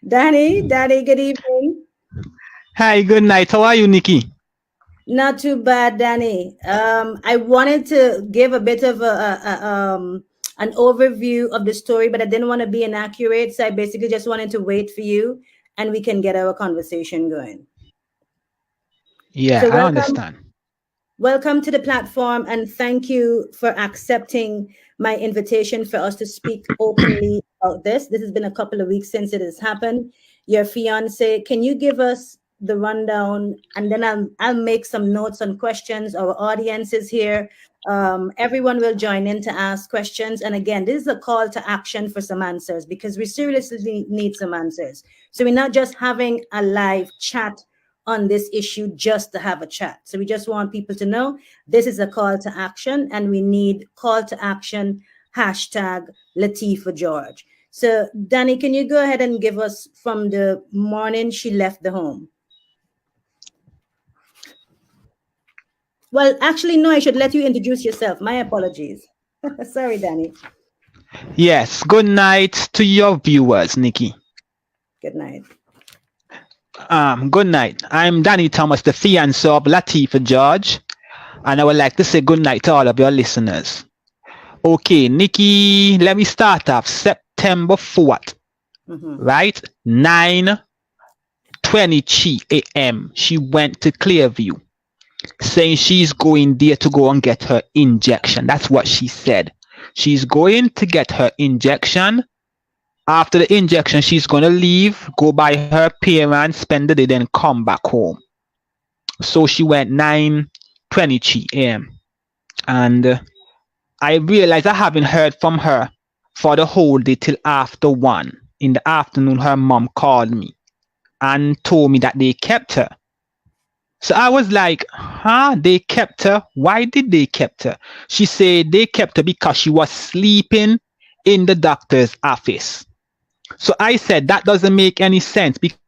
Danny, good evening. Hi, good night. How are you, Nikki? Not too bad, Danny. I wanted to give a bit of an overview of the story, but I didn't want to be inaccurate, so I basically just wanted to wait for you, and we can get our conversation going. Yeah, So I welcome, understand. welcome to the platform, and thank you for accepting my invitation for us to speak openly about this. This has been a couple of weeks since it has happened. Your fiance, can you give us the rundown, and then I'll make some notes on questions. Our audience is here. Everyone will join in to ask questions. And again, this is a call to action for some answers because we seriously need some answers. So we're not just having a live chat on this issue just to have a chat. So we just want people to know this is a call to action, and we need call to action hashtag Lateefa George. So Danny, can you go ahead and give us from the morning she left the home? Well, actually, no, I should let you introduce yourself. My apologies. Sorry, Danny. Yes, good night to your viewers, Nikki. Good night. Good night. I'm Danny Thomas, the fiancé of Lateefa George, and I would like to say good night to all of your listeners. Okay, Nikki, let me start off. September 4th, Mm-hmm. right? 9:23 a.m. She went to Clearview, saying she's going there to go and get her injection. That's what she said. She's going to get her injection. After the injection, she's going to leave, go by her parents, spend the day, then come back home. So she went 9:23 a.m. And I realized I haven't heard from her for the whole day till after 1. In the afternoon, her mom called me and told me that they kept her. So I was like, huh? They kept her? Why did they kept her? She said they kept her because she was sleeping in the doctor's office. So I said that doesn't make any sense because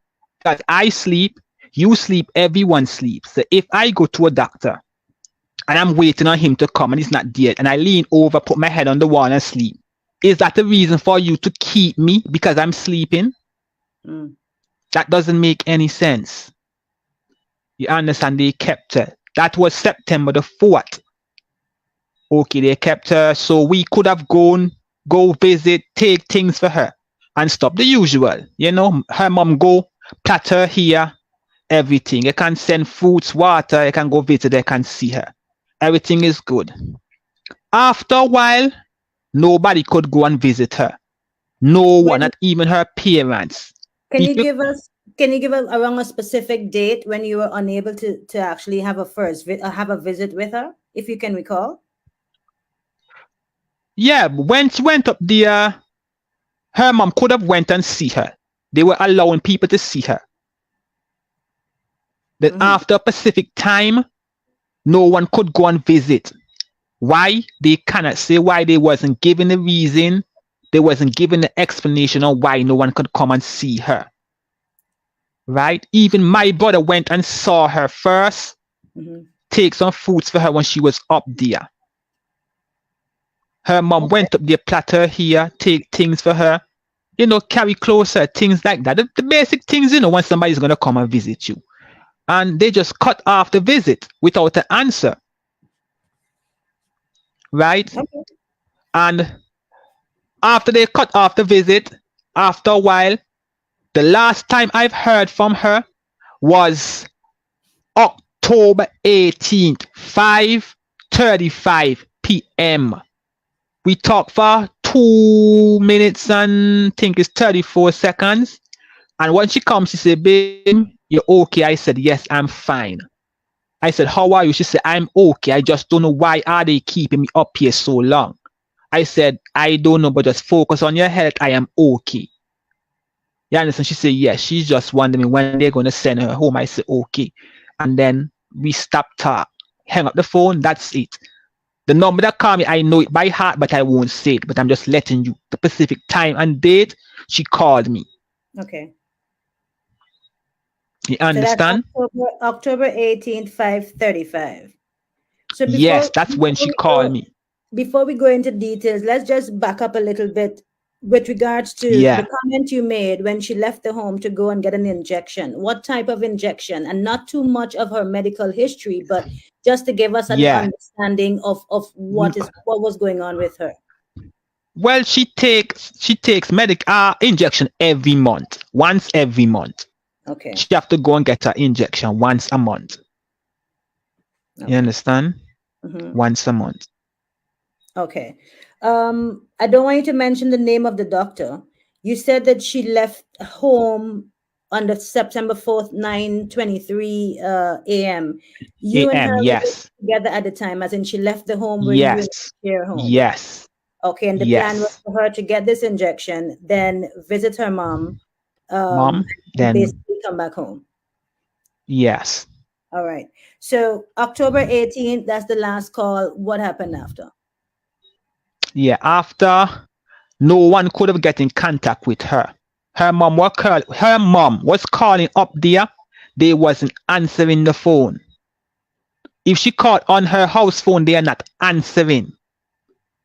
I sleep, you sleep, everyone sleeps. So if I go to a doctor and I'm waiting on him to come and he's not there and I lean over, put my head on the wall and sleep, is that a reason for you to keep me because I'm sleeping? Mm. That doesn't make any sense. You understand? They kept her. That was September the 4th. Okay, they kept her, so we could have go visit, take things for her, and stop the usual. You know, her mom go, plat her here, everything. You can send fruits, water, you can go visit, you can see her. Everything is good. After a while, nobody could go and visit her. No one, When not even her parents. can you People, give us around a specific date when you were unable to actually have a have a visit with her, if you can recall? yeah, when she went up there, her mom could have went and see her. They were allowing people to see her. Then Mm-hmm. after Pacific time, no one could go and visit. Why? They cannot say why. They wasn't given the reason. They wasn't given the explanation on why no one could come and see her. Right? Even my brother went and saw her first, Mm-hmm. take some fruits for her when she was up there. Her mom Okay. went up there, platter here, take things for her, carry closer, things like that. The basic things, when somebody's going to come and visit you. And they just cut off the visit without an answer. Right? Okay. And after they cut off the visit, after a while, the last time I've heard from her was October 18th, 5:35 p.m. We talked for 2 minutes and I think it's 34 seconds. And when she comes, she said, babe, you're okay. I said, yes, I'm fine. I said, how are you? She said, I'm okay. I just don't know why are they keeping me up here so long. I said, I don't know, but just focus on your health. I am okay. You understand? She said, yes. She's just wondering when they're going to send her home. I said, okay. And then we stopped talk. Hang up the phone. That's it. The number that called me, I know it by heart, but I won't say it. But I'm just letting you the specific time and date she called me. Okay. You So that's understand? October 18th, 5:35. So Yes, that's when she called me. before we go into details, let's just back up a little bit with regards to the Yeah, comment you made when she left the home to go and get an injection. What type of injection? And not too much of her medical history, but just to give us an yeah. understanding of Mm, what was going on with her. well, she takes medic injection every month, once every month. Okay. She have to go and get her injection once a month. You Okay. understand? Hmm. Once a month. Okay. I don't want you to mention the name of the doctor. You said that she left home on the September 4th, 9:23 a.m. You and her AM. were Yes. together at the time, as in she left the home where you and Yes. her home. Yes. Okay, and the plan was Yes. for her to get this injection, then visit her mom, Mom. and Then basically come back home. yes. All right. So October 18th, that's the last call. What happened after? Yeah. After no one could have get in contact with her. Her mom was calling up there. They wasn't answering the phone. If she called on her house phone, they are not answering.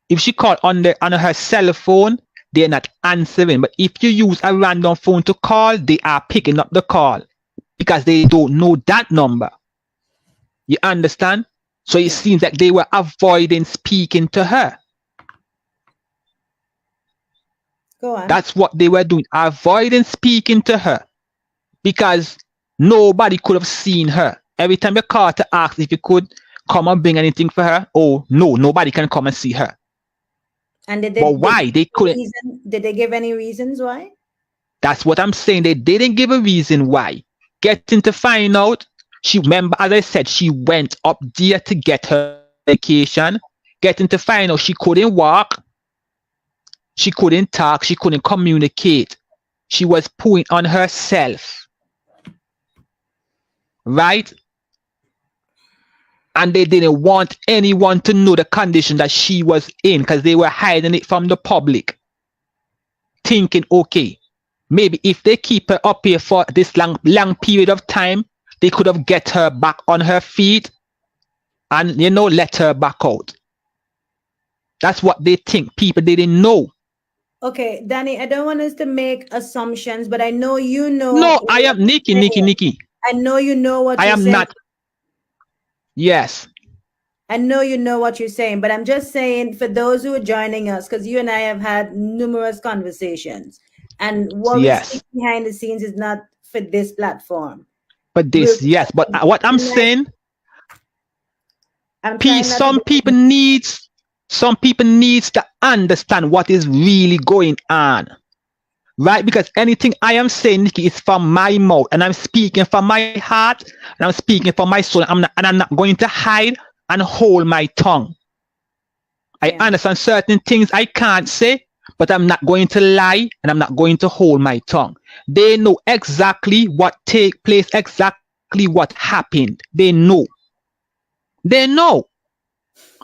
If she called on her cell phone, they're not answering. But if you use a random phone to call, they are picking up the call because they don't know that number. You understand? So it Yeah. seems like they were avoiding speaking to her. Go on. That's what they were doing, avoiding speaking to her because nobody could have seen her. Every time you call to ask if you could come and bring anything for her, oh no, nobody can come and see her. And But why? They couldn't. did they give any reasons why? That's what I'm saying. They didn't give a reason why. Getting to find out, she remember, as I said, she went up there to get her medication. Getting to find out she couldn't walk, she couldn't talk, she couldn't communicate. She was pulling on herself. Right? And they didn't want anyone to know the condition that she was in because they were hiding it from the public. Thinking, okay, maybe if they keep her up here for this long period of time, they could have get her back on her feet and let her back out. That's what they think. People didn't know. Okay, Danny, I don't want us to make assumptions, but I know you know No, I what am Nikki, you're Nikki, saying. Nikki. I know you know what I you're am saying. not. Yes. I know you know what you're saying, but I'm just saying for those who are joining us, because you and I have had numerous conversations, and what we speak Yes. behind the scenes is not for this platform. But We're, this, yes. But what I'm saying, I'm trying not to some people be. needs to understand what is really going on. Right? Because anything I am saying, Nikki, is from my mouth, and I'm speaking from my heart, and I'm speaking from my soul. I'm not going to hide and hold my tongue. I Yeah. understand certain things I can't say, but I'm not going to lie, and I'm not going to hold my tongue. They know exactly what take place, exactly what happened. They know. They know.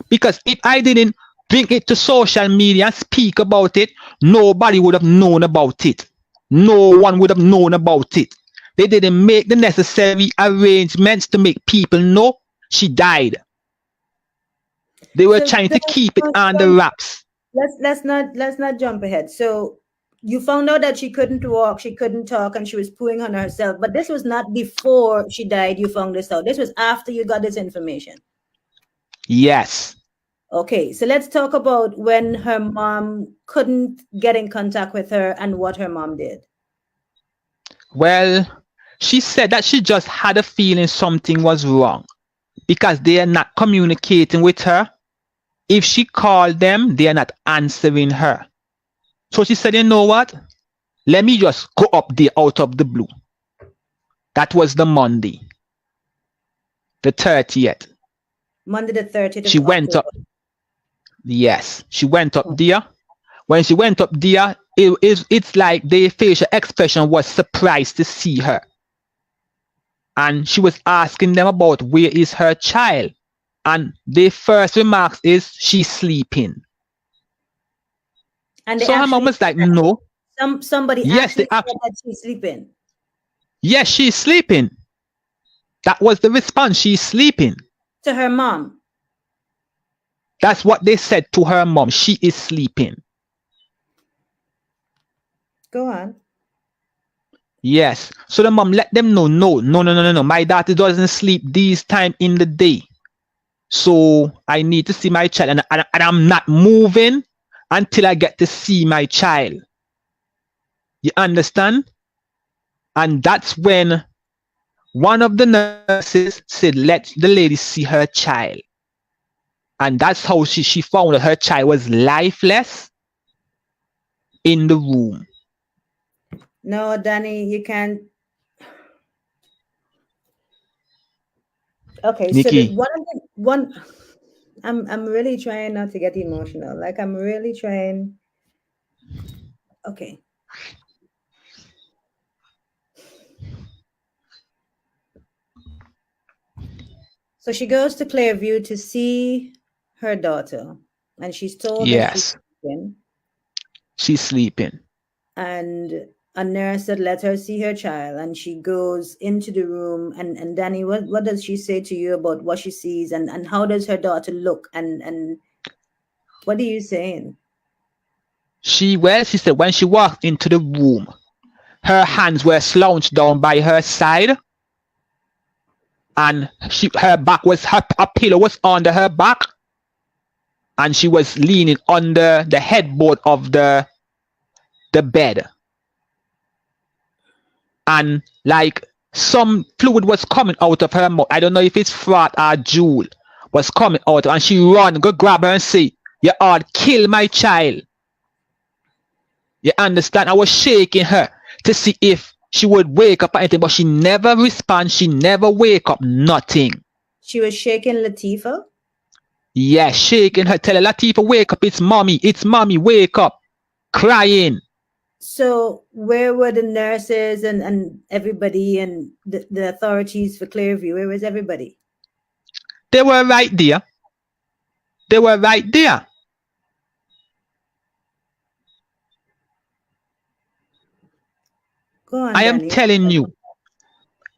Because if I didn't bring it to social media and speak about it, nobody would have known about it. No one would have known about it. They didn't make the necessary arrangements to make people know she died. They were So trying to keep it under don't- wraps. let's not jump ahead. So you found out that she couldn't walk, she couldn't talk, and she was pooing on herself. But this was not before she died. You found this out. This was after you got this information. Yes. Okay, so let's talk about when her mom couldn't get in contact with her and what her mom did. Well, she said that she just had a feeling something was wrong because they are not communicating with her. If she called them, they are not answering her. So she said, you know what? Let me just go up there out of the blue. That was the Monday, the 30th. Monday the 30th She of went up. October. Yes, she went up there. When she went up there, it's like the facial expression was surprised to see her. And she was asking them about where is her child. And the first remarks is she's sleeping. And they So her mom actually was like, no. somebody Yes, actually said that she's sleeping. yes, she's sleeping. That was the response. She's sleeping. To her mom. That's what they said to her mom. She is sleeping. Go on. Yes. So the mom let them know, no. My daughter doesn't sleep these time in the day. So I need to see my child, and I'm not moving until I get to see my child. You understand? And that's when one of the nurses said, let the lady see her child. And that's how she found that her child was lifeless in the room. No, Danny, you can't. Okay, so Nikki, one. I'm really trying not to get emotional. Like I'm really trying. Okay. So she goes to Clearview to see her daughter, and she's told that she's yes, sleeping, she's sleeping. and a nurse had let her see her child, and she goes into the room. And Danny, what does she say to you about what she sees, and how does her daughter look, and what are you saying? She said when she walked into the room, her hands were slouched down by her side, and her back was a pillow was under her back, and she was leaning under the headboard of the bed, and like some fluid was coming out of her mouth. I don't know if it's frat or jewel was coming out, and she run, go grab her and say, "You ought kill my child." You understand? I was shaking her to see if she would wake up or anything, but she never responds. She never wake up, nothing. She was shaking Lateefa. Yeah, shaking her, tell her, "Lateefa, wake up, it's mommy, wake up," crying. So where were the nurses and everybody and the authorities for Clearview? Where was everybody? They were right there. They were right there. Go on, I am Danny. telling you.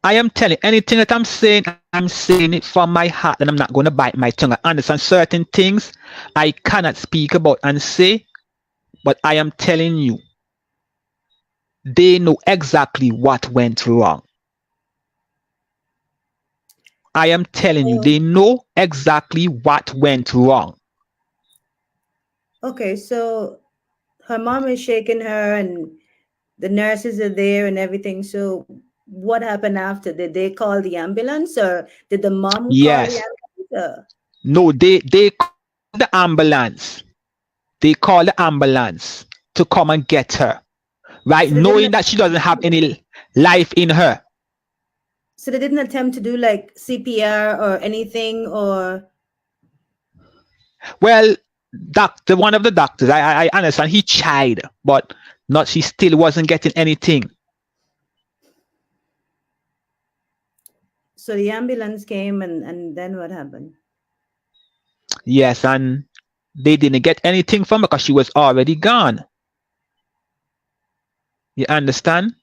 I am telling anything that I'm saying it from my heart, and I'm not going to bite my tongue. I understand certain things I cannot speak about and say, but I am telling you, they know exactly what went wrong. I am telling you, they know exactly what went wrong. Okay, so her mom is shaking her, and the nurses are there and everything. So what happened after? Did they call the ambulance, or did the mom call the Yes. ambulance? No, they call the ambulance. They call the ambulance to come and get her. Right? So they didn't. Knowing that she doesn't have any life in her. So they didn't attempt to do like CPR or anything, or Well, doctor, one of the doctors, I understand he tried, but not she still wasn't getting anything. so the ambulance came, and then what happened? Yes, and they didn't get anything from her because she was already gone. You understand?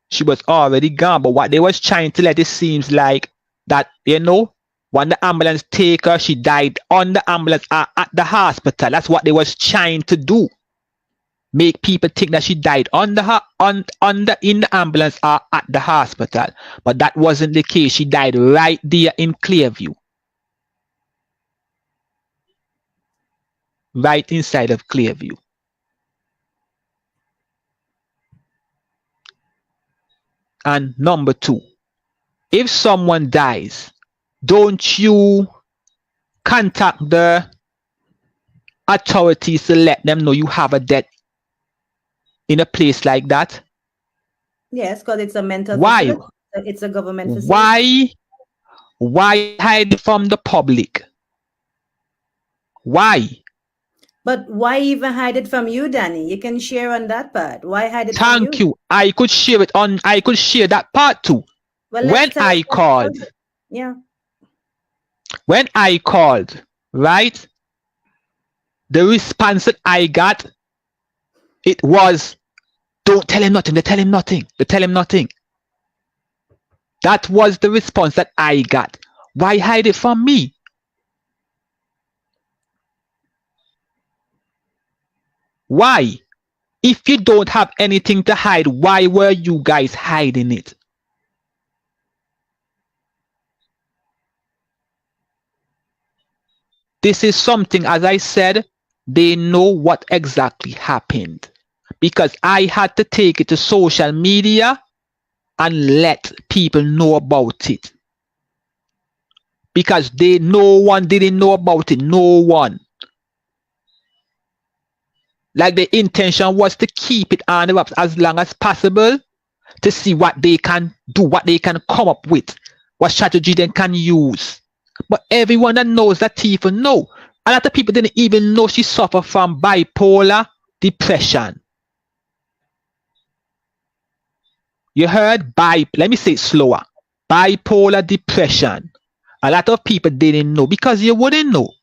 She was already gone. But what they was trying to let it seems like that, when the ambulance take her, she died on the ambulance at the hospital. That's what they was trying to do. Make people think that she died in the ambulance or at the hospital. But that wasn't the case. She died right there in Clearview. Right inside of Clearview. And number two, if someone dies, don't you contact the authorities to let them know you have a death in a place like that? Yes, because it's a mental Why? facility. It's a government facility. Why hide it from the public? Why? But why even hide it from you, Danny? You can share on that part. Why hide it from Thank you? you. I could share that part too. Well, let's When tell I called, yeah. right? The response that I got, it was, "Don't tell him nothing. They tell him nothing. They tell him nothing." That was the response that I got. Why hide it from me? Why? If you don't have anything to hide, why were you guys hiding it? This is something, as I said, they know what exactly happened. Because I had to take it to social media and let people know about it. Because no one didn't know about it. No one. Like the intention was to keep it on the wraps as long as possible to see what they can do, what they can come up with, what strategy they can use. But everyone that knows Lateefa know. A lot of people didn't even know she suffered from bipolar depression. You heard? Let me say it slower. Bipolar depression. A lot of people didn't know because you wouldn't know.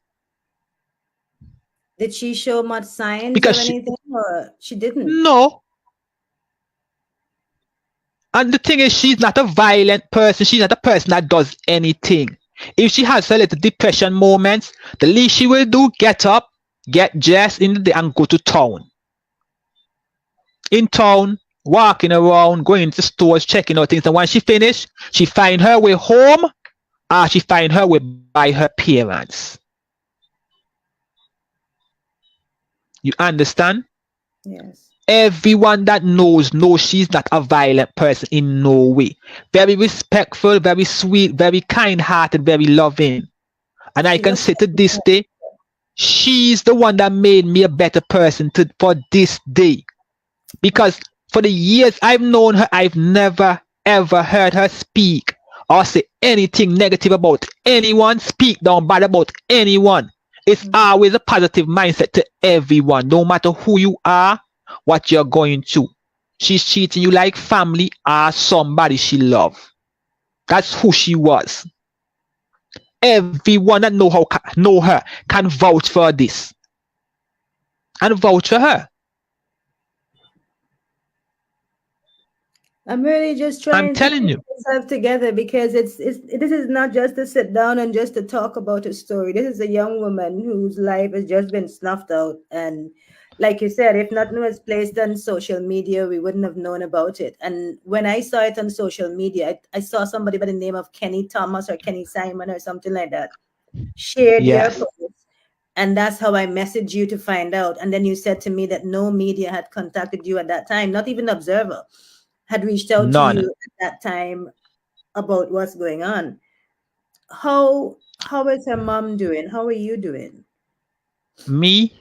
Did she show much signs Because or anything, or she didn't? no. And the thing is, she's not a violent person. She's not a person that does anything. If she has a little depression moments, the least she will do, get up, get dressed in the day and go to town. In town, walking around, going to stores, checking out things. And when she finish, she find her way home or she find her way by her parents. You understand? Yes. Everyone that knows she's not a violent person in no way. Very respectful, very sweet, very kind-hearted, very loving. And I She can looks say to like this day, she's the one that made me a better person for this day. Because for the years I've known her, I've never ever heard her speak or say anything negative about anyone, speak down bad about anyone. It's always a positive mindset to everyone, no matter who you are, what you're going through. She's treating you like family or somebody she loves. That's who she was. Everyone that know her can vouch for this and vouch for her. I'm really just I'm trying to telling keep you. myself together because this is not just to sit down and just to talk about a story. This is a young woman whose life has just been snuffed out. And like you said, if nothing was placed on social media, we wouldn't have known about it. And when I saw it on social media, I saw somebody by the name of Kenny Thomas or Kenny Simon or something like that shared your Yes. post. And that's how I messaged you to find out. And then you said to me that no media had contacted you at that time, not even Observer had reached out to you None. at that time about what's going on. How is her mom doing? How are you doing? Me,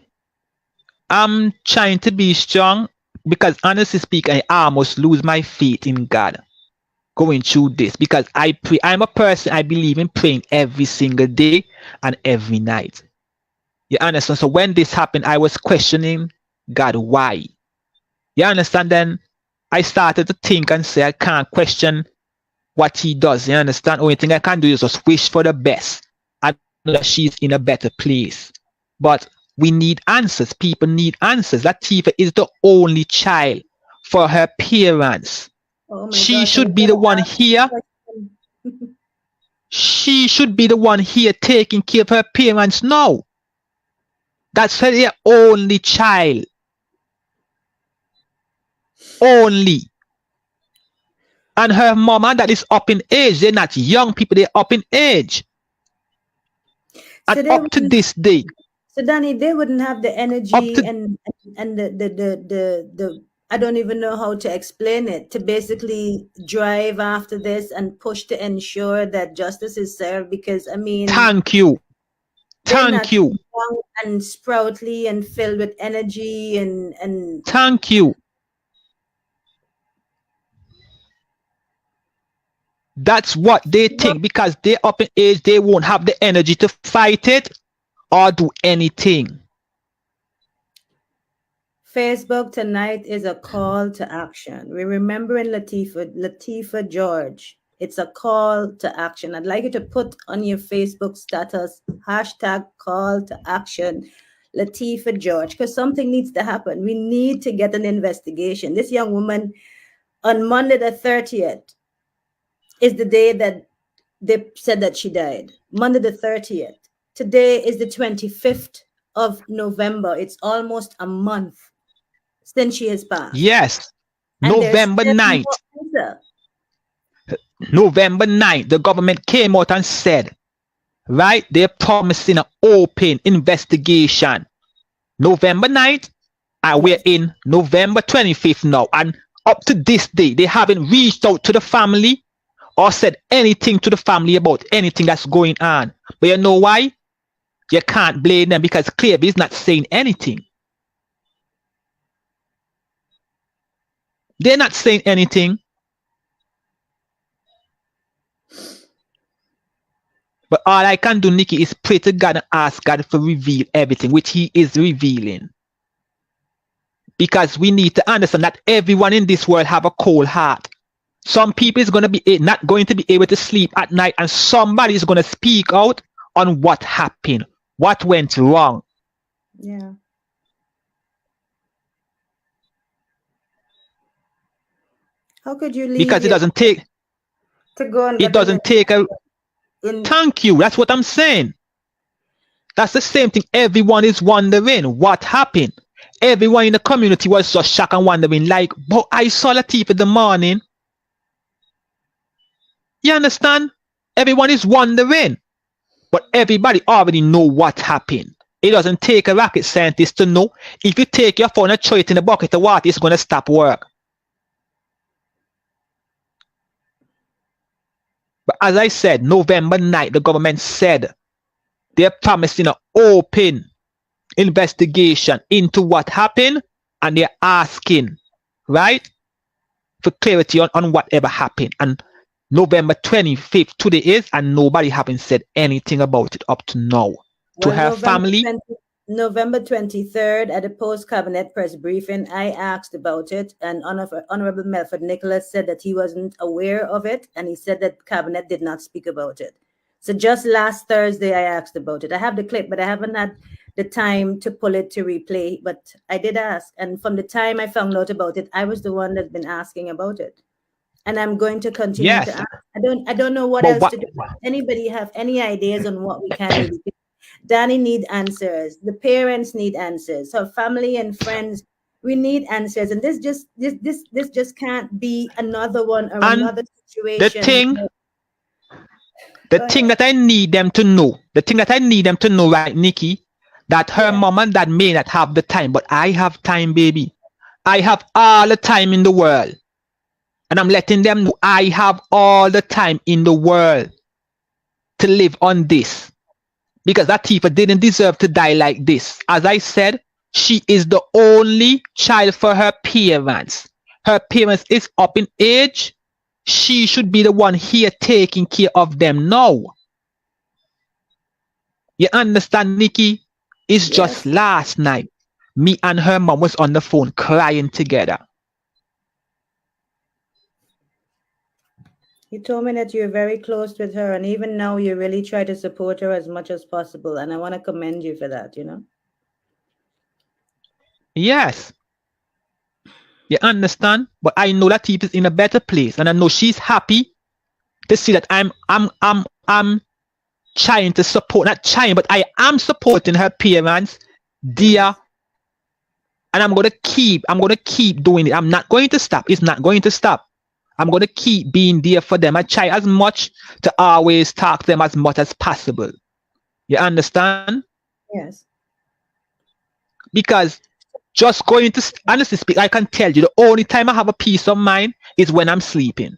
I'm trying to be strong because honestly speaking, I almost lose my faith in God going through this because I pray. I'm a person, I believe in praying every single day and every night. You understand? So when this happened, I was questioning God, why? You understand? Then I started to think and say, I can't question what he does. You understand? Only thing I can do is just wish for the best. I know that she's in a better place. But we need answers. People need answers. Lateefa is the only child for her parents. Oh my She gosh, I was should be the gonna one ask you here. a question. She should be the one here taking care of her parents now. That's her only child. Only. And her mama that is up in age. They're not young people, they're up in age. And So up to this day. so Danny, they wouldn't have the Up energy to and the I don't even know how to explain it, to basically drive after this and push to ensure that justice is served, because I mean thank you. they're Thank not you. young and sproutly and filled with energy and Thank you. That's what they think because they're up in age, they won't have the energy to fight it or do anything. Facebook tonight is a call to action. We're remembering Lateefa George. It's a call to action. I'd like you to put on your Facebook status hashtag call to action Lateefa George, because something needs to happen. We need to get an investigation. This young woman on Monday the 30th is the day that they said that she died. Monday the 30th. Today is the 25th of November. It's almost a month since she has passed. Yes. And there's November still 9th. no answer. November 9th, the government came out and said, right, they're promising an open investigation. November 9th, and we're Yes. in November 25th now. And up to this day, they haven't reached out to the family or said anything to the family about anything that's going on. But you know why? You can't blame them because Clearview is not saying anything. They're not saying anything. But all I can do, Nikki, is pray to God and ask God to reveal everything, which He is revealing. Because we need to understand that everyone in this world have a cold heart. Some people is going to be not going to be able to sleep at night, and somebody is going to speak out on what happened, what went wrong. Yeah. How could you leave Because it doesn't take to go and it doesn't take a thank you. That's what I'm saying. That's the same thing. Everyone is wondering what happened. Everyone in the community was just shocked and wondering, like, but I saw Lateefa in the morning. You understand? Everyone is wondering. But everybody already know what happened. It doesn't take a rocket scientist to know. If you take your phone and throw it in a bucket of water, it's going to stop work. But as I said, November 9th, the government said they're promising an open investigation into what happened, and they're asking, right, for clarity on whatever happened. And November 25th today is, and nobody haven't said anything about it up to now. To her family. November 23rd at the post-cabinet press briefing, I asked about it, and Honorable Melford Nicholas said that he wasn't aware of it, and he said that cabinet did not speak about it. So just last Thursday, I asked about it. I have the clip, but I haven't had the time to pull it to replay, but I did ask. And from the time I found out about it, I was the one that's been asking about it. And I'm going to continue to ask. I don't know what else to do. Anybody have any ideas on what we can do? Danny need answers. The parents need answers. So family and friends, we need answers. And this just can't be another one or another situation. The thing that I need them to know, right, Nikki, that her mom and dad may not have the time, but I have time, baby. I have all the time in the world. And I'm letting them know I have all the time in the world to live on this. Because Lateefa didn't deserve to die like this. As I said, she is the only child for her parents. Her parents is up in age. She should be the one here taking care of them now. You understand, Nikki? It's just last night. Me and her mom was on the phone crying together. You told me that you're very close with her, and even now you really try to support her as much as possible, and I want to commend you for that, you know? Yes. You understand? But I know that Lateefa is in a better place, and I know she's happy to see that I'm trying to support, not trying, but I am supporting her parents, dear. And I'm gonna keep doing it. I'm not going to stop. It's not going to stop. I'm going to keep being there for them. I try as much to always talk to them as much as possible. You understand? Yes. Because just going to, honestly speak, I can tell you the only time I have a peace of mind is when I'm sleeping.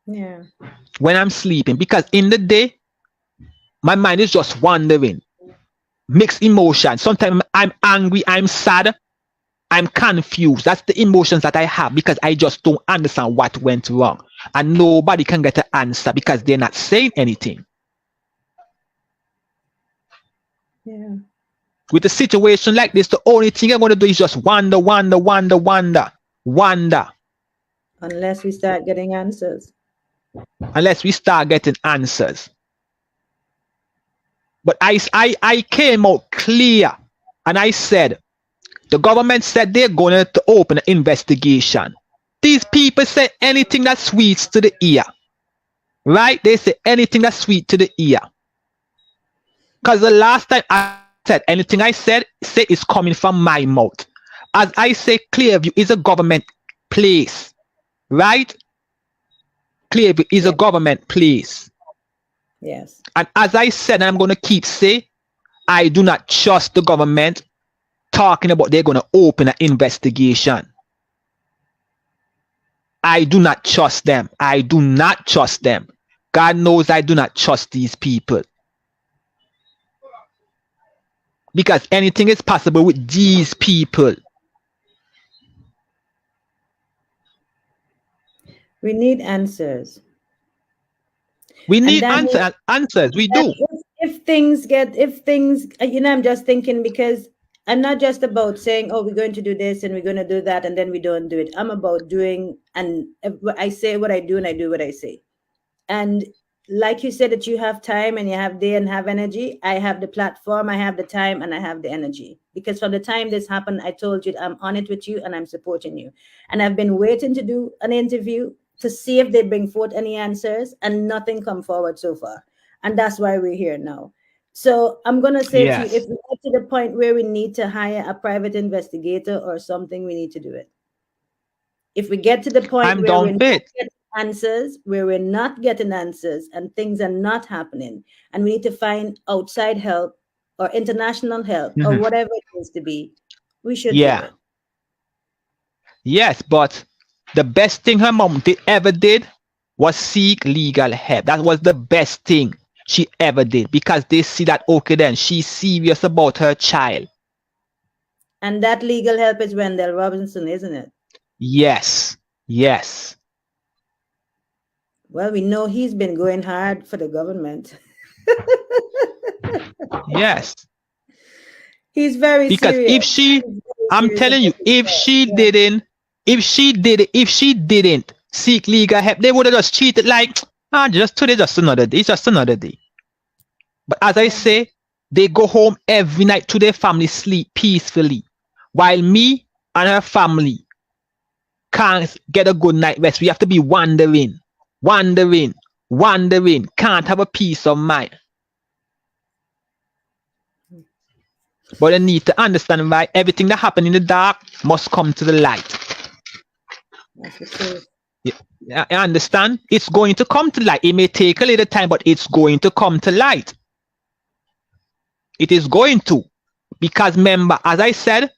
Yeah. When I'm sleeping. Because in the day, my mind is just wandering. Mixed emotions. Sometimes I'm angry, I'm sad. I'm confused. That's the emotions that I have because I just don't understand what went wrong. And nobody can get an answer because they're not saying anything. Yeah. With a situation like this, the only thing I'm going to do is just wonder. Unless we start getting answers. But I came out clear and I said, the government said they're going to open an investigation. These people say anything that sweets to the ear. Right? They say anything that's sweet to the ear. Because the last time I said, anything I say is coming from my mouth. As I say, Clearview is a government place, right? Clearview is a government place. Yes. And as I said, I'm going to keep saying, I do not trust the government talking about they're going to open an investigation. I do not trust them. I do not trust them. God knows I do not trust these people. Because anything is possible with these people. We need answers. We need answers. We do. If things, I'm just thinking, because I'm not just about saying, oh, we're going to do this and we're going to do that, and then we don't do it. I'm about doing, and I say what I do and I do what I say. And like you said, that you have time and you have day and have energy. I have the platform, I have the time, and I have the energy. Because from the time this happened, I told you I'm on it with you and I'm supporting you. And I've been waiting to do an interview to see if they bring forth any answers, and nothing come forward so far. And that's why we're here now. So I'm going to say to you, if we get to the point where we need to hire a private investigator or something, we need to do it. If we get to the point where we're not getting answers, where we're not getting answers and things are not happening, and we need to find outside help or international help or whatever it needs to be, we should do it. Yes, but the best thing her mom ever did was seek legal help. That was the best thing she ever did, because they see that, okay, then she's serious about her child. And that legal help is Wendell Robinson, isn't it? Yes. Yes. Well, we know he's been going hard for the government. Yes. He's very because serious. if she, I'm telling you, if she didn't seek legal help, they would have just treated like, just today, just another day, it's just another day. But as I say, they go home every night to their family, sleep peacefully, while me and her family can't get a good night rest. We have to be wandering, can't have a peace of mind. But they need to understand, right? Everything that happened in the dark must come to the light. That's the truth. Yeah, I understand. It's going to come to light. It may take a little time, but it's going to come to light. It is going to. Because remember, as I said,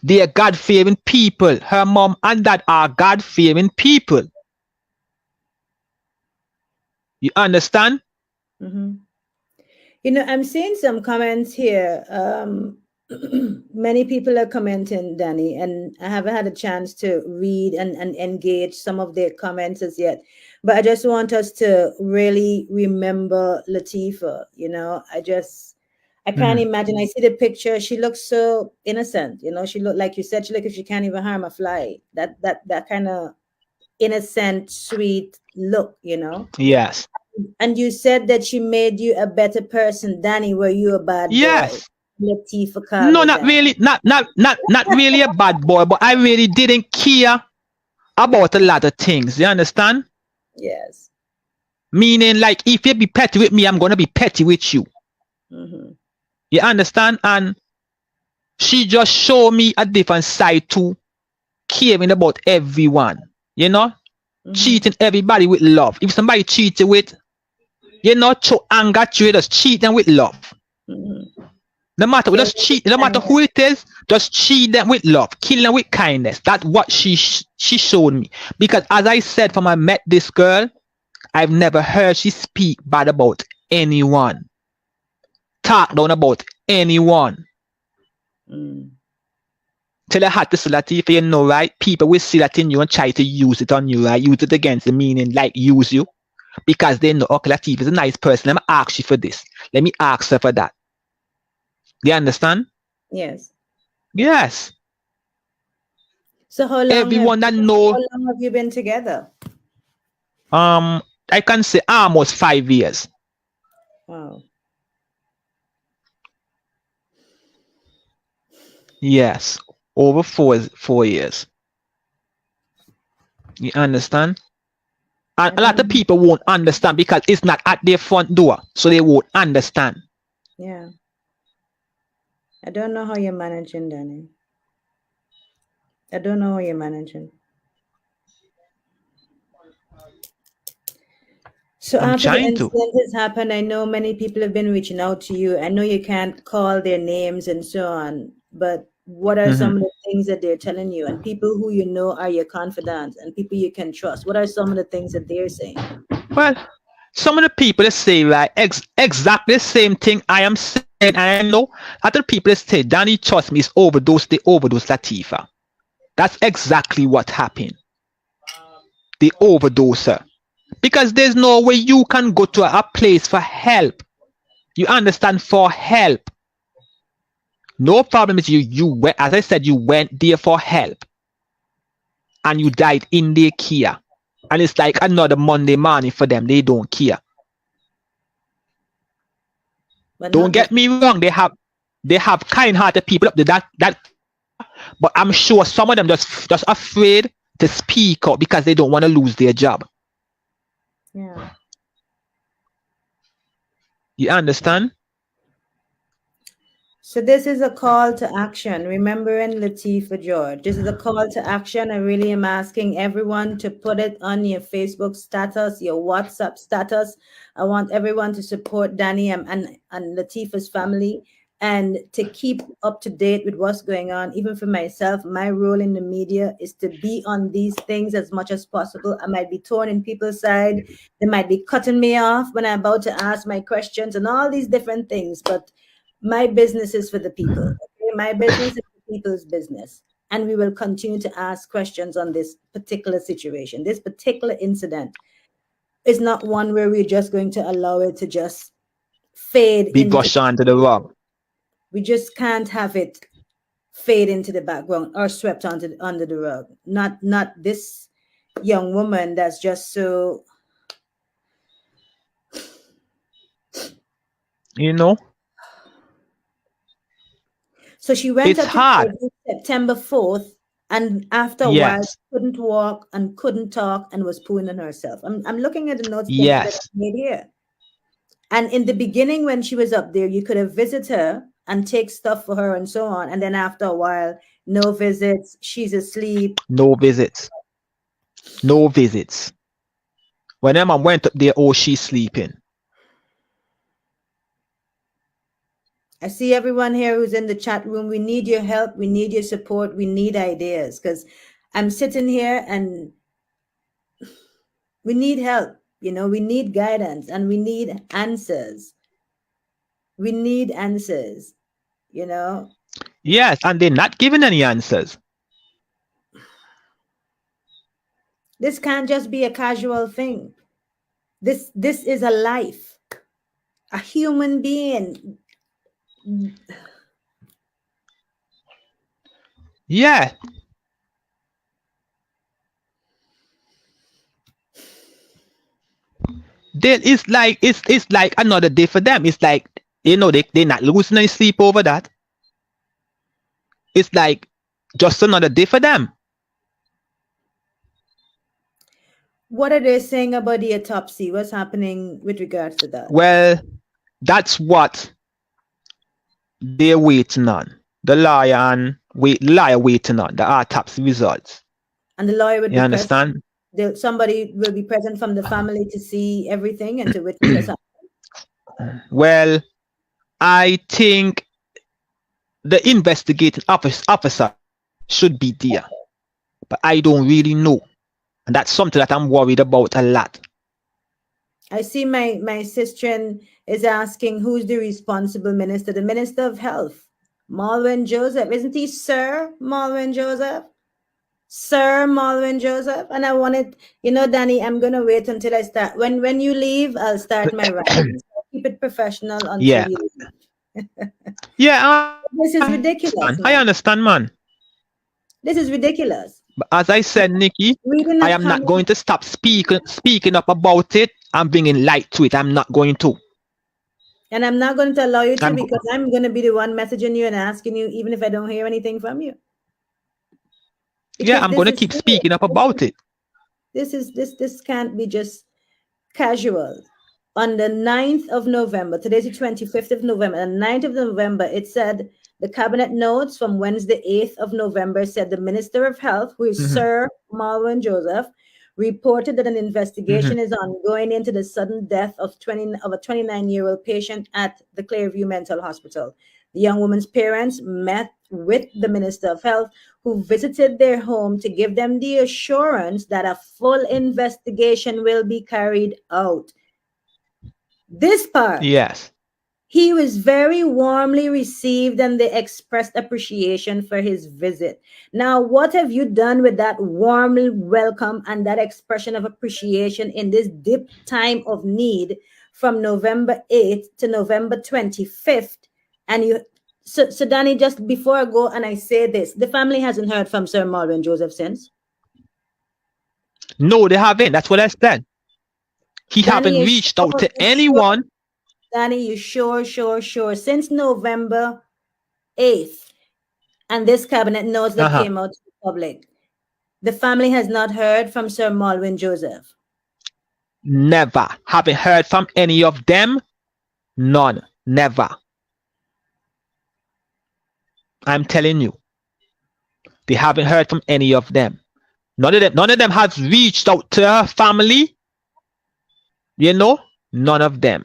they are God-fearing people. Her mom and dad are God-fearing people. You understand? Mm-hmm. You know, I'm seeing some comments here. Many people are commenting, Danny, and I haven't had a chance to read and engage some of their comments as yet. But I just want us to really remember Lateefa. You know, I can't imagine. I see the picture. She looks so innocent. You know, she looked, like you said, she looked if she can't even harm a fly. That kind of innocent, sweet look, you know? Yes. And you said that she made you a better person. Danny, were you a bad boy? Lateefa, no, not really, not really a bad boy, but I really didn't care about a lot of things. You understand? Yes. Meaning, like, if you be petty with me, I'm gonna be petty with you. Mm-hmm. You understand? And she just showed me a different side to caring about everyone. You know, treating everybody with love. If somebody cheats you with, you know, to anger you, just treat them with love. No matter, just cheat, no matter who it is, just treat them with love, kill them with kindness. That's what she showed me. Because as I said, from I met this girl, I've never heard she speak bad about anyone, talk down about anyone. Till I had to say Lateefa, you know, right? People will see that in you and try to use it on you, right? Use it against the meaning, like use you. Because they know, okay, Lateefa is a nice person. Let me ask you for this. Let me ask her for that. Do you understand? Yes. Yes. So how long everyone have, that know, how long have you been together? I can say almost 5 years. Wow. Yes. Over 4 years. You understand? And a lot of people won't understand because it's not at their front door. So they won't understand. Yeah. I don't know how you're managing, Danny. I don't know how you're managing. So I'm after the trying to. incident has happened, I know many people have been reaching out to you. I know you can't call their names and so on, but what are Mhm. some of the things that they're telling you? And people who you know are your confidants and people you can trust. What are some of the things that they're saying? Well, some of the people that say like exactly the same thing I am saying, and I know other people that say Danny trust me is overdose. They overdose Lateefa. That's exactly what happened. They overdose her because there's no way you can go to a place for help. You understand? For help. No problem is you went, as I said, you went there for help and you died in their care. And it's like another Monday morning for them. They don't care. But Don't not the get me wrong. They have kind-hearted people up there that care, but I'm sure some of them just afraid to speak up because they don't want to lose their job. yeah. You understand? So this is a call to action. Remembering Lateefa George. This is a call to action. I really am asking everyone to put it on your Facebook status, your WhatsApp status. I want everyone to support Danny and Lateefa's family and to keep up to date with what's going on. Even for myself, my role in the media is to be on these things as much as possible. I might be torn in people's side. They might be cutting me off when I'm about to ask my questions and all these different things. But my business is for the people. Okay? My business is the people's business. And we will continue to ask questions on this particular situation. This particular incident is not one where we're just going to allow it to just fade Be into. brushed onto the rug. We just can't have it fade into the background or swept under the rug. Not this young woman that's just so. You know? So she went It's up to hard. the September 4th, and after a while, Yes. couldn't walk and couldn't talk and was pooing on herself. I'm looking at the notes that Yes. I made here. And in the beginning, when she was up there, you could have visited her and take stuff for her and so on. And then after a while, no visits, she's asleep. No visits. No visits. When Emma went up there, oh, she's sleeping. I see everyone here who's in the chat room. We need your help. We need your support. We need ideas because I'm sitting here and we need help. We need guidance and we need answers. We need answers. Yes, and they're not giving any answers. This can't just be a casual thing. This is a life, a human being. Yeah. Then it's like another day for them. It's like they're not losing any sleep over that. It's like just another day for them. What are they saying about the autopsy? What's happening with regards to that? Well, that's what they're waiting on. The lawyer waiting on the autopsy results. And the lawyer would You be present. understand? Somebody will be present from the family to see everything and to witness what's happening. Well, I think the investigating officer should be there, but I don't really know, and that's something that I'm worried about a lot. I see my sister is asking who's the responsible minister. The Minister of Health, Malwin Joseph. Isn't he Sir Malwin Joseph? Sir Malwin Joseph. And I wanted, Danny, I'm gonna wait until I start. When you leave, I'll start my writing. So keep it professional until Yeah, you leave. yeah, This is ridiculous, I man. understand, man. This is ridiculous. But as I said, Nikki, Reading I a am not comment, going to stop speaking up about it and bringing light to it. I'm not going to. and I'm not going to allow you to I'm because I'm going to be the one messaging you and asking you, even if I don't hear anything from you. yeah, Because I'm this going to is keep serious. speaking up about it. This can't be just casual. On the 9th of November, today's the 25th of November, the 9th of November, it said The cabinet notes from Wednesday, 8th of November said the Minister of Health, who is Mm-hmm. Sir Malwin Joseph, reported that an Mm-hmm. investigation is ongoing into the sudden death of a 29-year-old patient at the Clearview Mental Hospital. The young woman's parents met with the Minister of Health, who visited their home to give them the assurance that a full investigation will be carried out. This part, Yes. he was very warmly received and they expressed appreciation for his visit. Now, what have you done with that warm welcome and that expression of appreciation in this deep time of need from November 8th to November 25th? And so Danny, just before I go and I say this, the family hasn't heard from Sir Malvin Joseph since. No, they haven't. That's what I said. He Danny, haven't reached out to anyone. Danny, you sure? Since November 8th, and this cabinet notes that Uh-huh. came out to the public, the family has not heard from Sir Malwin Joseph. Never. Haven't heard from any of them. None. Never. I'm telling you. They haven't heard from any of them. None of them has reached out to her family. You know? None of them.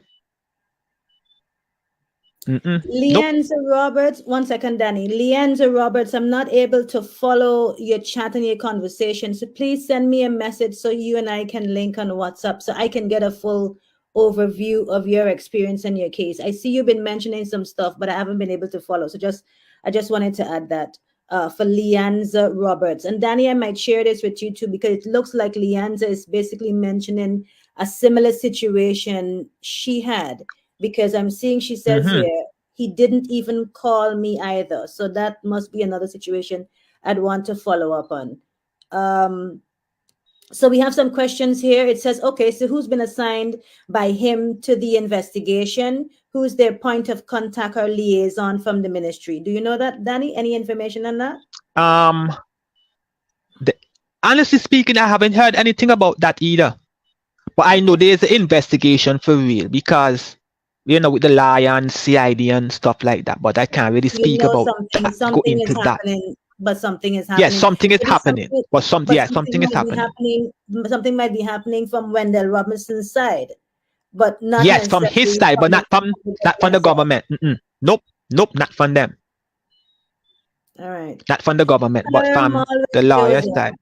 Nope. Leanza Roberts, one second, Danny. Leanza Roberts, I'm not able to follow your chat and your conversation. So please send me a message so you and I can link on WhatsApp so I can get a full overview of your experience and your case. I see you've been mentioning some stuff, but I haven't been able to follow. So I just wanted to add that for Leanza Roberts. And Danny, I might share this with you too, because it looks like Leanza is basically mentioning a similar situation she had. Because I'm seeing she says Mm-hmm. here, he didn't even call me either. So that must be another situation I'd want to follow up on. So we have some questions here. It says, okay, so who's been assigned by him to the investigation? Who's their point of contact or liaison from the ministry? Do you know that, Danny? Any information on that? Honestly speaking, I haven't heard anything about that either. But I know there's an investigation for real because, with the Lion, CID and stuff like that. But I can't really You speak know about that, go something is into that. happening, but something is Yes, happening. something is Maybe happening. But something is might be happening. happening. Something might be happening from Wendell Robinson's side, but not Yes, from his necessarily side, but from not from the side. government. Nope, not from them. All right. Not from the government, but Sir from the Malwin lawyer Joseph. side.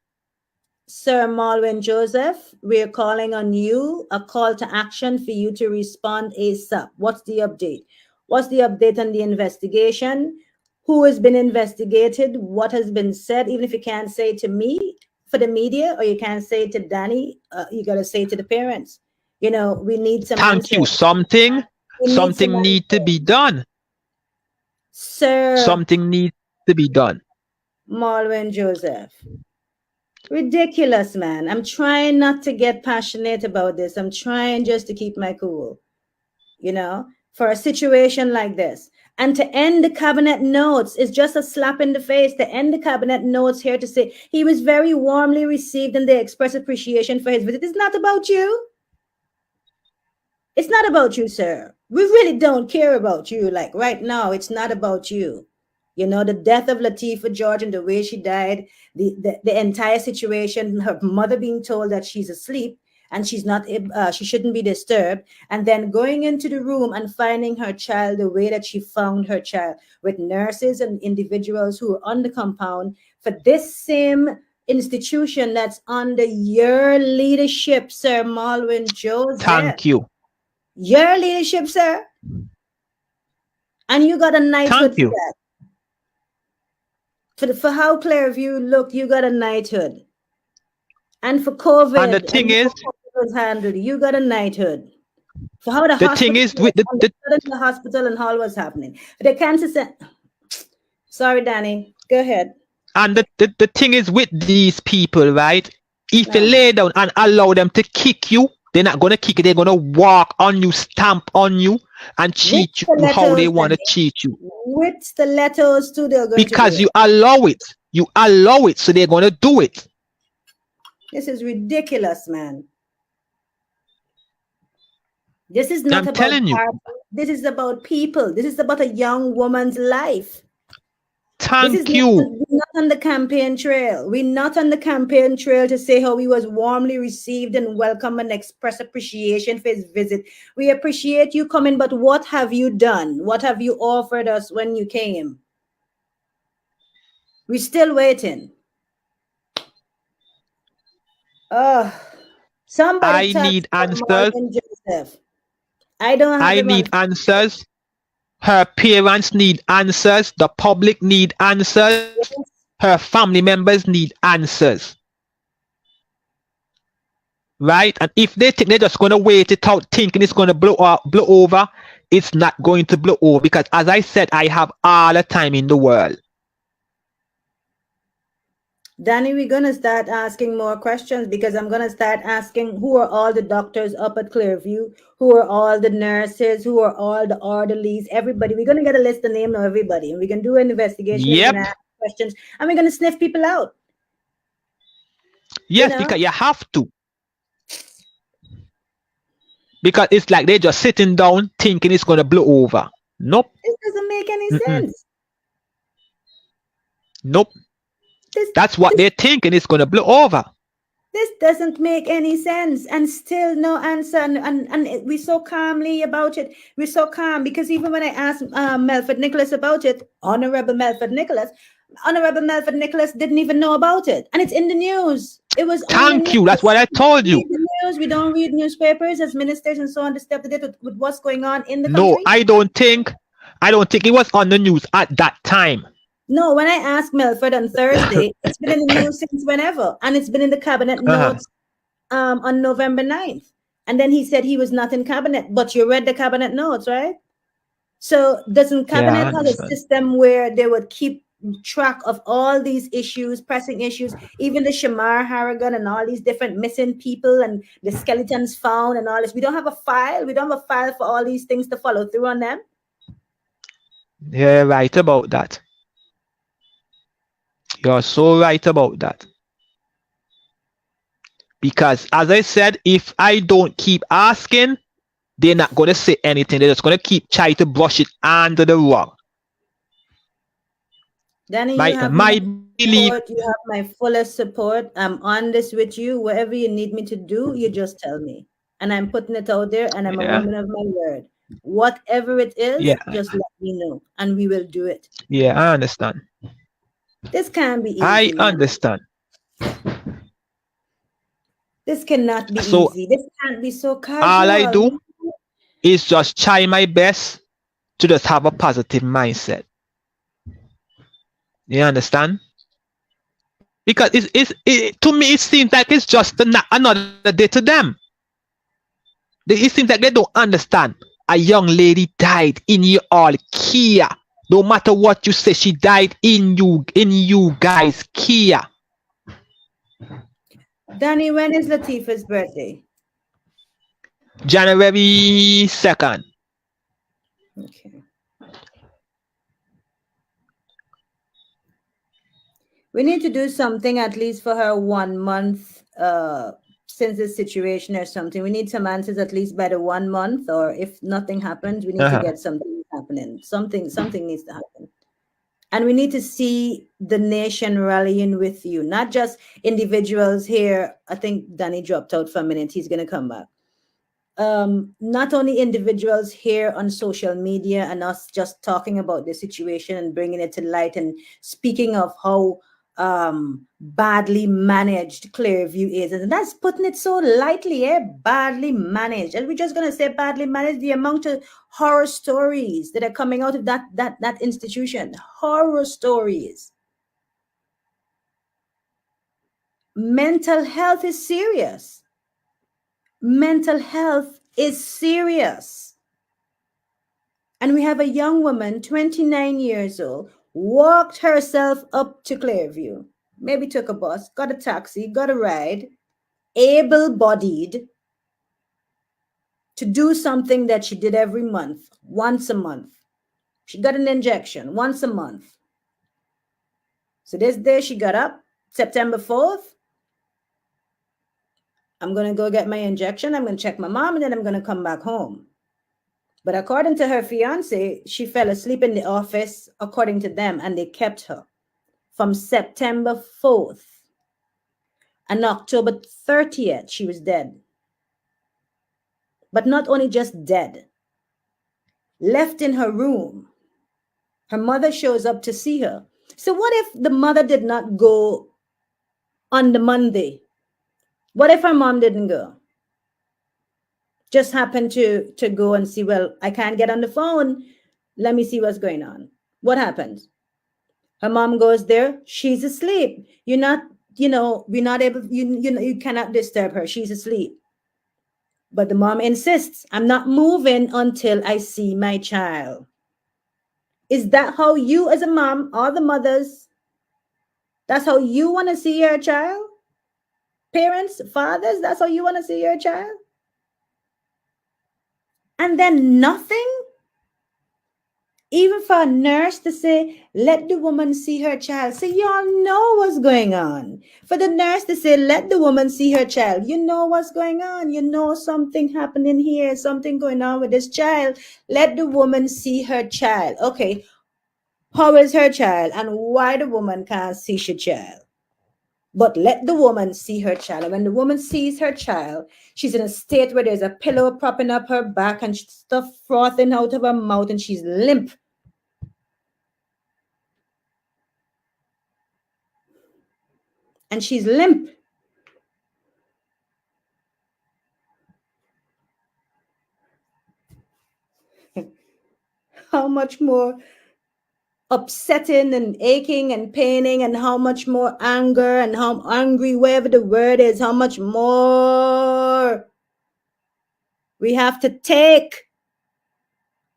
Sir Malwin Joseph, we're calling on you, a call to action for you to respond ASAP. What's the update? What's the update on the investigation? Who has been investigated? What has been said? Even if you can't say to me for the media, or you can't say to Danny, you got to say to the parents. We need some Thank you. answers. Something need to be done. Sir Something needs to be done. Malwin Joseph. Ridiculous, man. I'm trying not to get passionate about this. I'm trying just to keep my cool, for a situation like this. And to end the cabinet notes is just a slap in the face. To end the cabinet notes here to say he was very warmly received and they express appreciation for his visit. It's not about you. It's not about you, sir. We really don't care about you. Like right now, it's not about you. The death of Lateefa George and the way she died, the entire situation, her mother being told that she's asleep and she's not, she shouldn't be disturbed, and then going into the room and finding her child the way that she found her child, with nurses and individuals who are on the compound for this same institution that's under your leadership, Sir Malwin Joseph. Thank you. Your leadership, sir. And you got a knighthood for that. For how Clearview looked, you got a knighthood. And for COVID, and the thing is, was handled, you got a knighthood. For how the thing is with the hospital and all was happening. The cancer center. Sorry, Danny. Go ahead. And the thing is with these people, right? If you lay down and allow them to kick you, they're not gonna kick you. They're gonna walk on you, stamp on you, and cheat you how they want to cheat you. With stilettos too, they're going because to you allow it. You allow it, so they're gonna do it. This is ridiculous, man. This is not about telling you. This is about people. This is about a young woman's life. This is Thank not, you. we're not on the campaign trail. We're not on the campaign trail to say how he was warmly received and welcome and express appreciation for his visit. We appreciate you coming, but what have you done? What have you offered us when you came? We're still waiting. Oh, somebody I touch need answers. Marvin Joseph. I don't have I him on. need answers. Her parents need answers. The public need answers. Her family members need answers. Right? And if they think they're just going to wait it out, thinking it's going to blow over, it's not going to blow over because, as I said, I have all the time in the world. Danny, we're going to start asking more questions because I'm going to start asking who are all the doctors up at Clearview, who are all the nurses, who are all the orderlies, everybody. We're going to get a list of name of everybody, and we can do an investigation and we're Yep. going to ask questions and we're going to sniff people out. Yes, because you have to. Because it's like they're just sitting down thinking it's going to blow over. Nope. This doesn't make any sense. Nope. That's what they're thinking, it's going to blow over. This doesn't make any sense, and still no answer. And we're so calmly about it. We're so calm because even when I asked Melford Nicholas about it, Honorable Melford Nicholas didn't even know about it, and it's in the news. It was Thank you. That's what I told you. The news. We don't read newspapers as ministers and so on to stay up to date with what's going on in the country. No, I don't think it was on the news at that time. No, when I asked Melford on Thursday, it's been in the news since whenever, and it's been in the cabinet notes on November 9th. And then he said he was not in cabinet, but you read the cabinet notes, right? So doesn't cabinet have a system where they would keep track of all these issues, pressing issues, even the Shamar Harrigan and all these different missing people and the skeletons found and all this? We don't have a file. We don't have a file for all these things to follow through on them. Yeah, right about that. You're so right about that. Because as I said, if I don't keep asking, they're not going to say anything. They're just going to keep trying to brush it under the rug. Danny, you have my support. You have my fullest support. I'm on this with you. Whatever you need me to do, you just tell me. And I'm putting it out there, and I'm a woman of my word. Whatever it is, just let me know, and we will do it. Yeah, I understand. This can't be easy. I understand. This cannot be easy. This can't be so casual. All I do is just try my best to just have a positive mindset. You understand? Because to me, it seems like it's just another day to them. It seems like they don't understand. A young lady died in your all care. No matter what you say, she died in you guys' care. Danny, when is Lateefa's birthday? January 2nd. Okay. We need to do something at least for her 1 month since this situation or something. We need some answers at least by the 1 month, or if nothing happens, we need to get something happening. Something needs to happen. And we need to see the nation rallying with you, not just individuals here. I think Danny dropped out for a minute. He's going to come back. Not only individuals here on social media and us just talking about the situation and bringing it to light and speaking of how badly managed Clearview is, and that's putting it so lightly, badly managed. And we're just gonna say badly managed. The amount of horror stories that are coming out of that institution, horror stories. Mental health is serious. Mental health is serious. And we have a young woman, 29 years old, walked herself up to Clearview, maybe took a bus, got a taxi, got a ride, able-bodied, to do something that she did every month, once a month. She got an injection once a month. So this day she got up, September 4th. I'm going to go get my injection. I'm going to check my mom, and then I'm going to come back home. But according to her fiance, she fell asleep in the office, according to them, and they kept her from September 4th. And October 30th, she was dead. But not only just dead, left in her room. Her mother shows up to see her. So what if the mother did not go on the Monday? What if her mom didn't go? Just happened to go and see, well, I can't get on the phone. Let me see what's going on. What happens? Her mom goes there. She's asleep. You're not, we're not able, you cannot disturb her. She's asleep. But the mom insists, I'm not moving until I see my child. Is that how you, as a mom, all the mothers, that's how you want to see your child? Parents, fathers, that's how you want to see your child? And then nothing? Even for a nurse to say, let the woman see her child. So y'all know what's going on. For the nurse to say, let the woman see her child. You know what's going on. You know something happening here, something going on with this child. Let the woman see her child. Okay, how is her child and why the woman can't see her child? But let the woman see her child. And when the woman sees her child, she's in a state where there's a pillow propping up her back and stuff frothing out of her mouth and she's limp. And she's limp. How much more upsetting and aching and paining, and how much more anger and how angry, wherever the word is, how much more we have to take.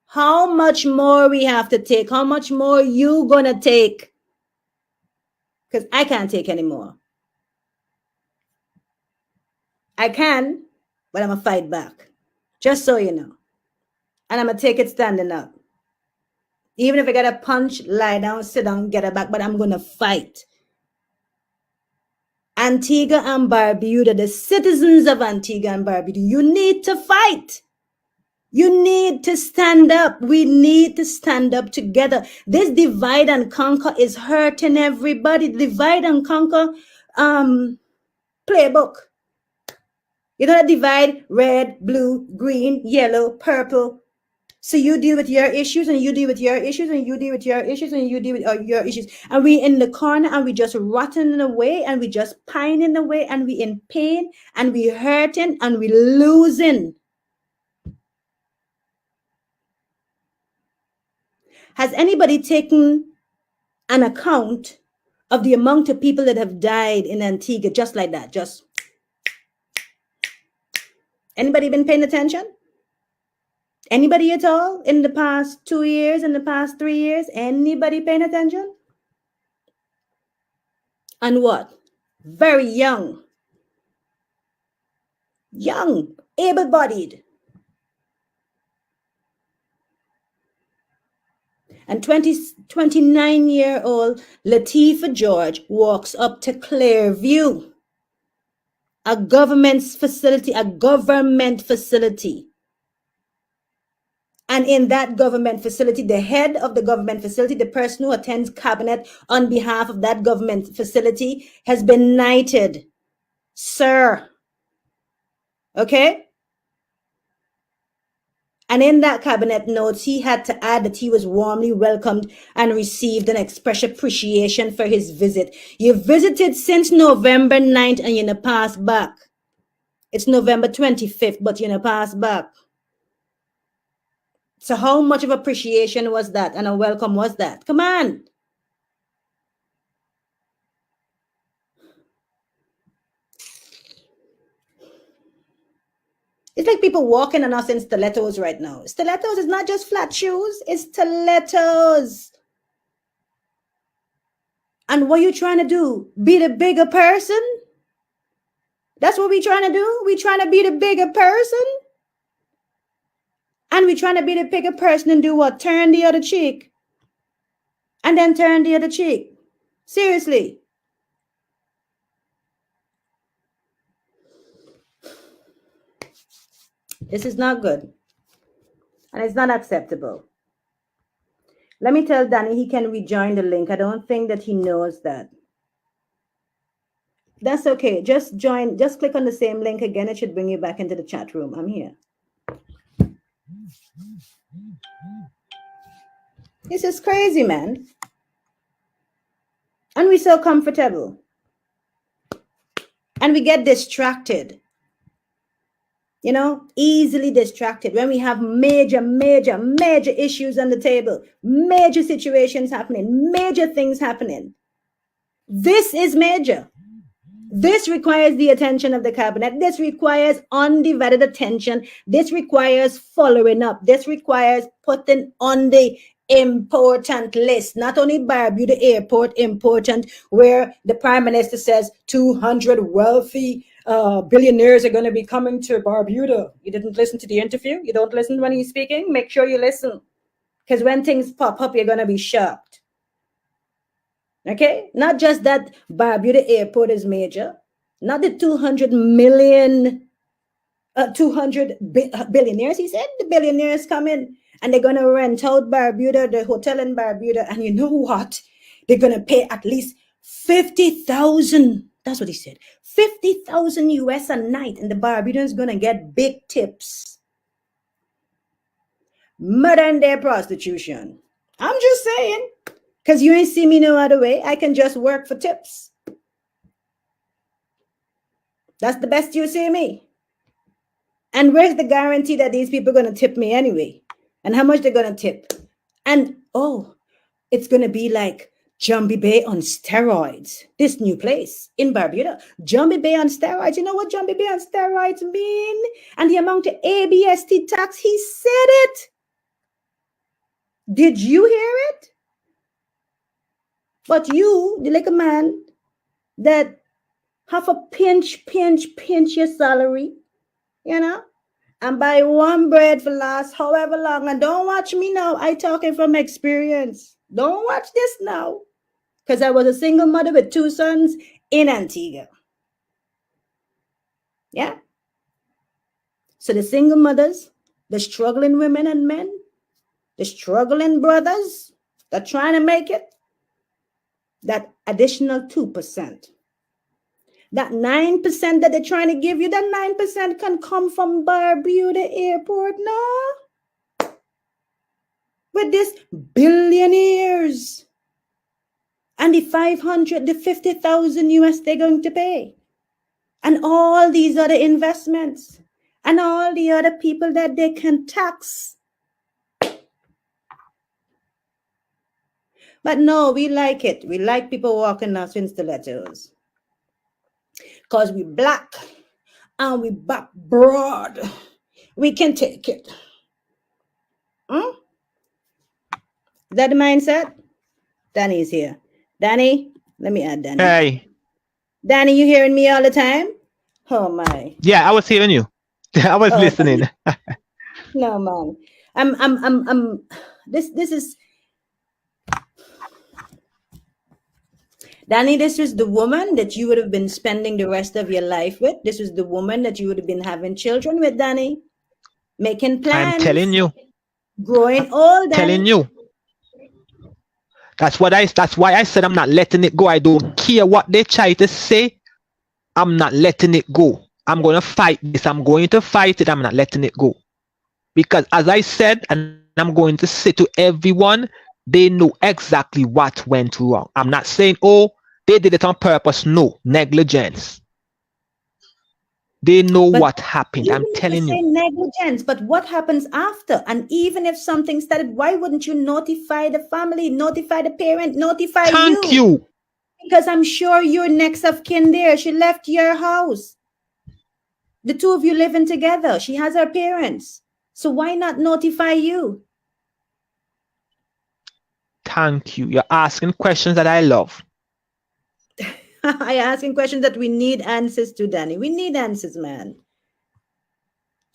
How much more we have to take. How much more you gonna take? Because I can't take anymore. I can, but I'm gonna fight back. Just so you know. And I'm gonna take it standing up. Even if I gotta punch, lie down, sit down, get it back, but I'm gonna fight. Antigua and Barbuda, the citizens of Antigua and Barbuda, you need to fight. You need to stand up. We need to stand up together. This divide and conquer is hurting everybody. Divide and conquer playbook. You're going to divide red, blue, green, yellow, purple. So you deal with your issues and you deal with your issues and you deal with your issues and you deal with your issues. And we in the corner and we just rotting away and we just pining away and we in pain and we hurting and we losing. Has anybody taken an account of the amount of people that have died in Antigua just like that? Just anybody been paying attention? Anybody at all in the past 2 years, in the past 3 years? Anybody paying attention? And what? Very young, able-bodied. And 29-year-old Lateefa George walks up to Clearview, a government facility. And in that government facility, the head of the government facility, the person who attends cabinet on behalf of that government facility, has been knighted, sir. Okay? And in that cabinet notes, he had to add that he was warmly welcomed and received an express appreciation for his visit. You visited since November 9th and you're pass back. It's November 25th, but you're pass back. So how much of appreciation was that and a welcome was that? Come on. It's like people walking on us in stilettos right now. Stilettos is not just flat shoes, it's stilettos. And what are you trying to do? Be the bigger person? That's what we're trying to do? We're trying to be the bigger person? And we're trying to be the bigger person and do what? Turn the other cheek. And then turn the other cheek. Seriously. This is not good. And it's not acceptable. Let me tell Danny he can rejoin the link. I don't think that he knows that. That's okay. Just join, just click on the same link again. It should bring you back into the chat room. I'm here. This is crazy, man. And we're so comfortable. And we get distracted. You know, easily distracted when we have major issues on the table, major situations happening, major things happening. This is major. This requires the attention of the cabinet. This requires undivided attention. This requires following up. This requires putting on the important list. Not only Barbuda Airport important, where the Prime Minister says 200 wealthy billionaires are going to be coming to Barbuda. You didn't listen to the interview? You don't listen when he's speaking? Make sure you listen. Because when things pop up, you're going to be shocked. Okay? Not just that Barbuda Airport is major. Not the 200 billionaires, he said. The billionaires come in and they're going to rent out Barbuda, the hotel in Barbuda. And you know what? They're going to pay at least 50,000. That's what he said. 50,000 US a night. And the Barbudans going to get big tips. Modern day prostitution. I'm just saying. Because you ain't see me no other way. I can just work for tips. That's the best you see me. And where's the guarantee that these people are going to tip me anyway? And how much they're going to tip? And, oh, it's going to be like Jumbie Bay on steroids. This new place in Barbuda. Jumbie Bay on steroids. You know what Jumbie Bay on steroids mean? And the amount of ABST tax, he said it. Did you hear it? But you, the little man that have a pinch your salary, you know, and buy one bread for last however long. And don't watch me now. I talking from experience. Don't watch this now. Because I was a single mother with 2 sons in Antigua. Yeah. So the single mothers, the struggling women and men, the struggling brothers that trying to make it, that additional 2%. That 9% that they're trying to give you, that 9% can come from Barbuda Airport. No. With this billionaires. And the 50,000 US they're going to pay. And all these other investments. And all the other people that they can tax. But no, we like it. We like people walking us in stilettos. Because we black and we back broad. We can take it. Is that the mindset? Danny's here. Danny, let me add Danny. Hey. Danny, you hearing me all the time? Oh my. Yeah, I was hearing you. I was listening. No, man. I'm this is Danny, this was the woman that you would have been spending the rest of your life with. This was the woman that you would have been having children with, Danny. Making plans. I'm telling you. Growing old, Danny. Telling you. That's why I said I'm not letting it go. I don't care what they try to say. I'm not letting it go. I'm going to fight this. I'm going to fight it. I'm not letting it go. Because as I said, and I'm going to say to everyone, they know exactly what went wrong. I'm not saying, oh, they did it on purpose. No, negligence. They know what happened. I'm telling you. Negligence, but what happens after? And even if something started, why wouldn't you notify the family, notify the parent, notify Thank you. Because I'm sure you're next of kin there. She left your house. The two of you living together. She has her parents. So why not notify you? Thank you. You're asking questions that I love. I asking questions that we need answers to, Danny. We need answers, man.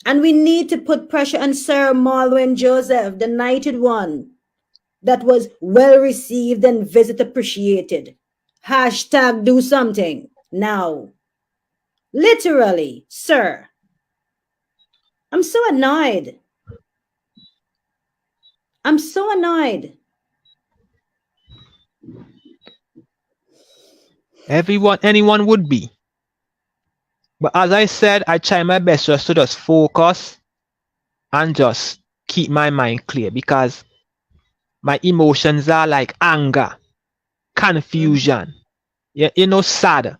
And we need to put pressure on Sir Marlon Joseph, the knighted one, that was well received and visit appreciated. Hashtag do something now. Literally, sir. I'm so annoyed. I'm so annoyed. Anyone would be. But as I said, I try my best just to just focus and just keep my mind clear because my emotions are like anger, Mhm. confusion, sad.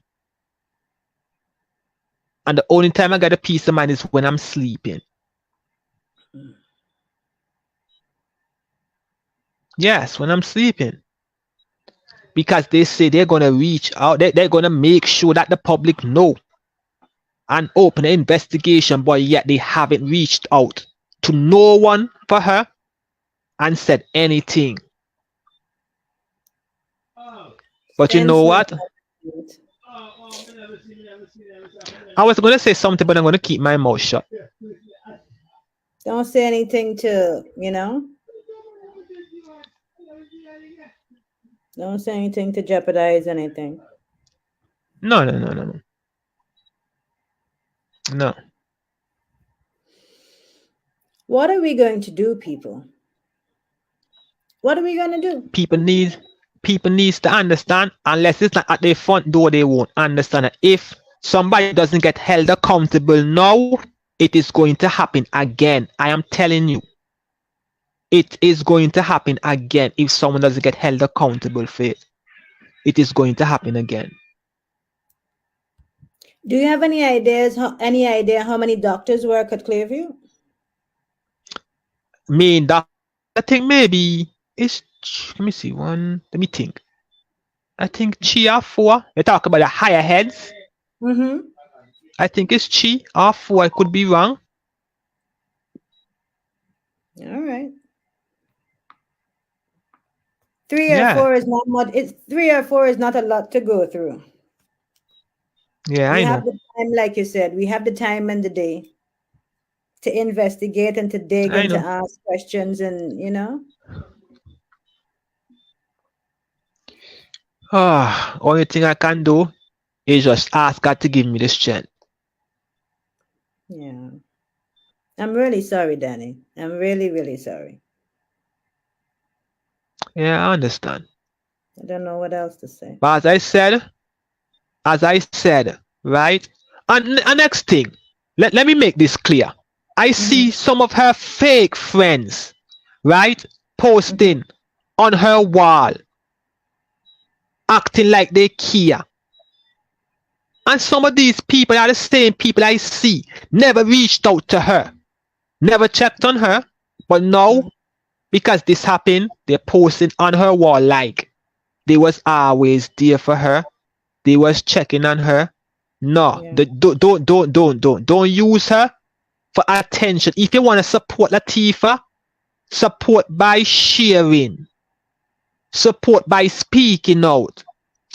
And the only time I get a peace of mind is when I'm sleeping. Yes, when I'm sleeping. Because they say they're going to reach out, they're going to make sure that the public know and open an investigation, but yet they haven't reached out to no one for her and said anything. But you know Senseless. what? I was going to say something, but I'm going to keep my mouth shut. Don't say anything to, don't say anything to jeopardize anything. No, no, no, no, no. No. What are we going to do, people? What are we going to do? People needs to understand, unless it's not at their front door, they won't understand it. If somebody doesn't get held accountable now, it is going to happen again. I am telling you, it is going to happen again. If someone doesn't get held accountable for it, it is going to happen again. Do you have any idea how many doctors work at Clearview? Main doctor, I think maybe it's, let me see, let me think. I think 3 or 4. They talk about the higher heads. Mm-hmm. I think it's 3 or 4. I could be wrong. All right. 3 or Yeah. 4 is not much. It's 3 or 4 is not a lot to go through. Yeah, We I have know. the time, like you said, we have the time and the day to investigate and to dig I and to know. ask questions and. Only thing I can do is just ask God to give me the strength. Yeah. I'm really sorry, Danny. I'm really, really sorry. Yeah, I understand. I don't know what else to say. But as I said, right? And next thing, let me make this clear. I Mm-hmm. see some of her fake friends, right, Mm-hmm. posting on her wall, acting like they care. And some of these people are the same people I see never reached out to her, never checked on her, but now, Mm-hmm. because this happened, they're posting on her wall like they was always there for her. They was checking on her. No, Yeah. don't use her for attention. If you want to support Lateefa, support by sharing, support by speaking out,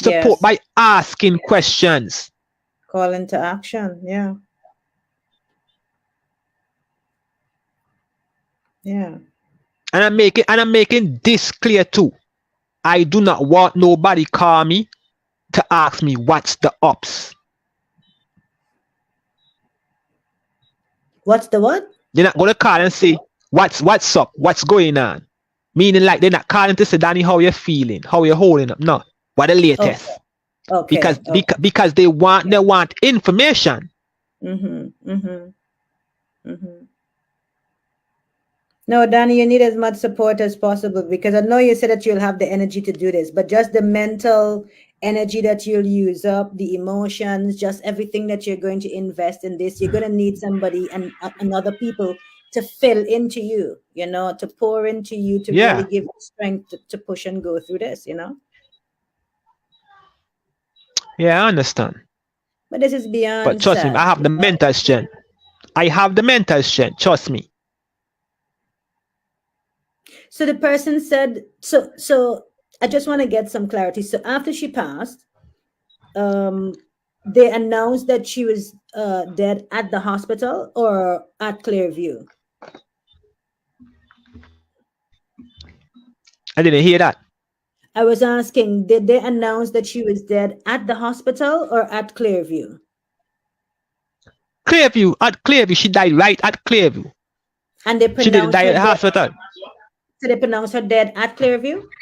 support Yes. by asking questions. Call into action. Yeah. Yeah. And I'm making this clear too. I do not want nobody call me to ask me what's the ups. What's the what? They're not gonna call and say what's up, what's going on. Meaning like they're not calling to say, Danny, how you feeling, how you holding up. No, what the Okay. latest. Because Okay. Okay. because, because they want information. Mm-hmm. Mm-hmm. Mm-hmm. No, Danny, you need as much support as possible because I know you said that you'll have the energy to do this, but just the mental energy that you'll use up, the emotions, just everything that you're going to invest in this, you're going to need somebody and other people to fill into you, to pour into you, to really Yeah, give you strength to push and go through this. yeah, I understand. But this is But beyond trust me, I sad. have the mental strength. I have the mental strength. Trust me. So the person said, so I just want to get some clarity. So after she passed, um, they announced that she was dead at the hospital or at Clearview. I didn't hear that. I was asking, did they announce that she was dead at the hospital or at Clearview? Clearview, at Clearview, she died right at Clearview. And they She didn't pronounced die her at the dead. hospital. So they pronounced her dead at Clearview?